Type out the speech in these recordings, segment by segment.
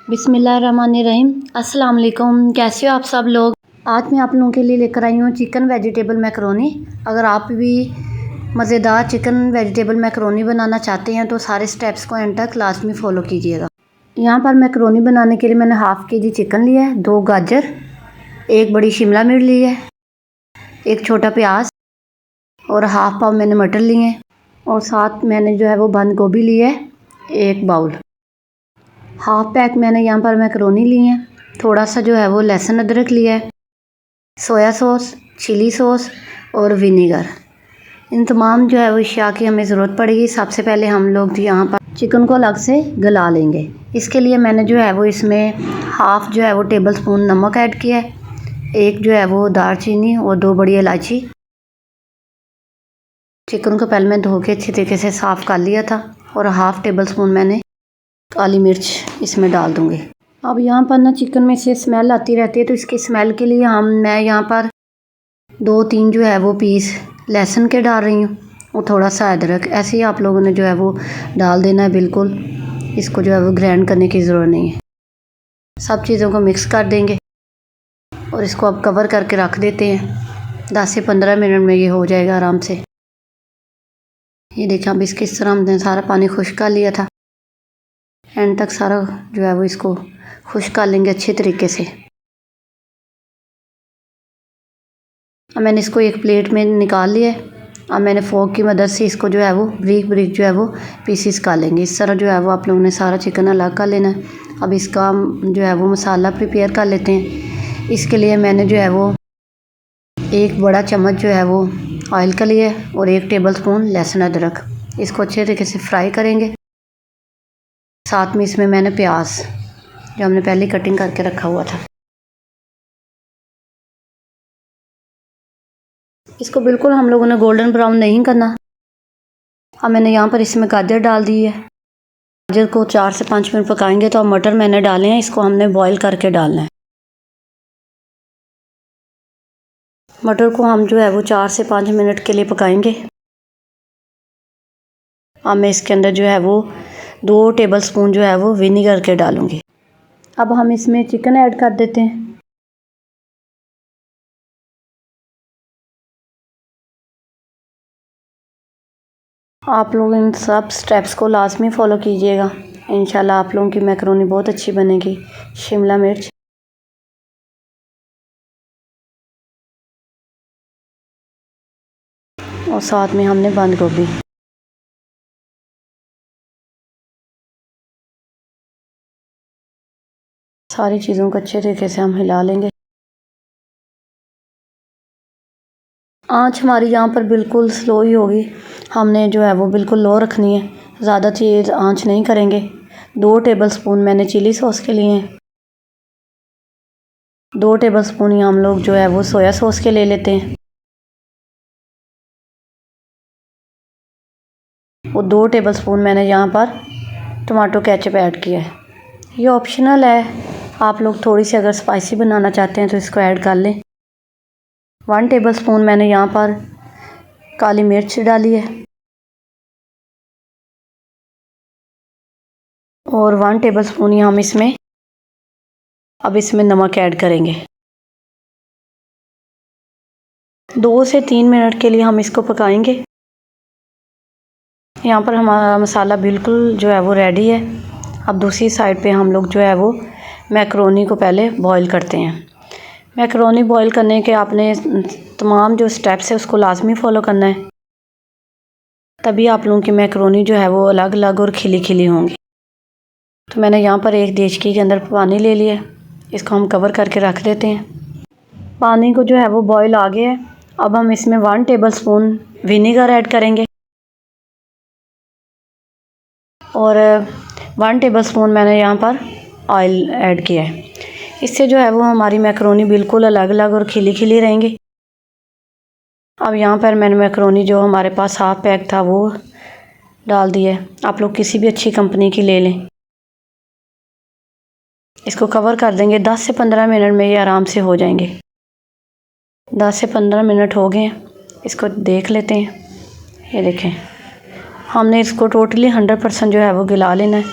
बिस्मिल्लाहिर्रहमानिर्रहीम। अस्सलाम वालेकुम। कैसे हो आप सब लोग। आज मैं आप लोगों के लिए लेकर आई हूँ चिकन वेजिटेबल मैकरोनी। अगर आप भी मज़ेदार चिकन वेजिटेबल मैकरोनी बनाना चाहते हैं तो सारे स्टेप्स को एंड तक लाजमी फ़ॉलो कीजिएगा। यहाँ पर मैकरोनी बनाने के लिए मैंने हाफ़ के जी चिकन लिया है, 2 गाजर, 1 बड़ी शिमला मिर्च ली है, 1 छोटा प्याज और हाफ़ पाव मैंने मटर लिए हैं और साथ मैंने जो है वो बंद गोभी ली है 1 बाउल। हाफ़ पैक मैंने यहाँ पर मैकरोनी ली है। थोड़ा सा जो है वो लहसुन अदरक लिया है, सोया सॉस, चिली सॉस और विनीगर। इन तमाम जो है वो अशिया की हमें ज़रूरत पड़ेगी। सबसे पहले हम लोग यहाँ पर चिकन को अलग से गला लेंगे। इसके लिए मैंने जो है वो इसमें हाफ़ जो है वो टेबल स्पून नमक ऐड किया है, 1 जो है वो दालचीनी और 2 बड़ी इलायची। चिकन को पहले मैं धो के अच्छी तरीके से साफ़ कर लिया था और हाफ़ टेबल स्पून मैंने काली मिर्च इसमें डाल दूँगी। अब यहाँ पर ना चिकन में से स्मेल आती रहती है, तो इसकी स्मेल के लिए मैं यहाँ पर 2-3 जो है वो पीस लहसुन के डाल रही हूँ और थोड़ा सा अदरक। ऐसे ही आप लोगों ने जो है वो डाल देना है बिल्कुल। इसको जो है वो ग्राइंड करने की ज़रूरत नहीं है। सब चीज़ों को मिक्स कर देंगे और इसको अब कवर करके रख देते हैं। 10 से 15 मिनट में ये हो जाएगा आराम से। ये देखें अब इसकी इस तरह हमने सारा पानी खुश्क कर लिया था। एंड तक सारा जो है वो इसको खुश्क कर लेंगे अच्छे तरीके से। अब मैंने इसको एक प्लेट में निकाल लिया है। अब मैंने फोक की मदद से इसको जो है वो ब्रीक ब्रीक जो है वो पीसीस कर लेंगे। इस तरह जो है वो आप लोगों ने सारा चिकन अलग कर लेना है। अब इसका जो है वो मसाला प्रिपेयर कर लेते हैं। इसके लिए मैंने जो है वो 1 बड़ा चम्मच जो है वो ऑयल का लिया है और 1 टेबल स्पून लहसुन अदरक। इसको अच्छे तरीके से फ्राई करेंगे। साथ में इसमें मैंने प्याज जो हमने पहले कटिंग करके रखा हुआ था, इसको बिल्कुल हम लोगों ने गोल्डन ब्राउन नहीं करना। अब मैंने यहाँ पर इसमें गाजर डाल दी है। गाजर को 4 से 5 मिनट पकाएंगे। तो अब मटर मैंने डाले हैं, इसको हमने बॉईल करके डालना है। मटर को हम जो है वो 4 से 5 मिनट के लिए पकाएंगे। अब मैं इसके अंदर जो है वो 2 टेबल स्पून जो है वो विनीगर के डालूँगी। अब हम इसमें चिकन ऐड कर देते हैं। आप लोग इन सब स्टेप्स को लाजमी फ़ॉलो कीजिएगा। इंशाल्लाह आप लोगों की मैकरोनी बहुत अच्छी बनेगी। शिमला मिर्च और साथ में हमने बंद गोभी। सारी चीज़ों को अच्छे तरीके से हम हिला लेंगे। आँच हमारी यहाँ पर बिल्कुल स्लो ही होगी। हमने जो है वो बिल्कुल लो रखनी है, ज़्यादा तेज़ आँच नहीं करेंगे। 2 टेबल स्पून मैंने चिली सॉस के लिए हैं। 2 टेबल स्पून ही हम लोग जो है वो सोया सॉस के ले लेते हैं और 2 टेबल स्पून मैंने यहाँ पर टमाटो केचप ऐड किया है। ये ऑप्शनल है, आप लोग थोड़ी सी अगर स्पाइसी बनाना चाहते हैं तो इसको ऐड कर लें। 1 टेबल स्पून मैंने यहाँ पर काली मिर्च डाली है और 1 टेबल स्पून ही हम इसमें नमक ऐड करेंगे। 2 से 3 मिनट के लिए हम इसको पकाएंगे। यहाँ पर हमारा मसाला बिल्कुल जो है वो रेडी है। अब दूसरी साइड पे हम लोग जो है वो मैकरोनी को पहले बॉईल करते हैं। मैकरोनी बॉईल करने के आपने तमाम जो स्टेप्स है उसको लाजमी फ़ॉलो करना है, तभी आप लोगों की मैकरोनी जो है वो अलग अलग और खिली खिली होंगी। तो मैंने यहाँ पर एक देचकी के अंदर पानी ले लिया, इसको हम कवर करके रख देते हैं। पानी को जो है वो बॉईल आ गया है। अब हम इसमें 1 टेबल स्पून विनीगर ऐड करेंगे और 1 टेबल स्पून मैंने यहाँ पर ऑयल ऐड किया है। इससे जो है वो हमारी मैकरोनी बिल्कुल अलग अलग और खिली खिली रहेंगी। अब यहाँ पर मैंने मैकरोनी जो हमारे पास हाफ़ पैक था वो डाल दिया है। आप लोग किसी भी अच्छी कंपनी की ले लें। इसको कवर कर देंगे। 10 से 15 मिनट में ये आराम से हो जाएंगे। 10 से 15 मिनट हो गए हैं, इसको देख लेते हैं। ये देखें, हमने इसको टोटली 100% जो है वो गला लेना है।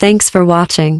Thanks for watching.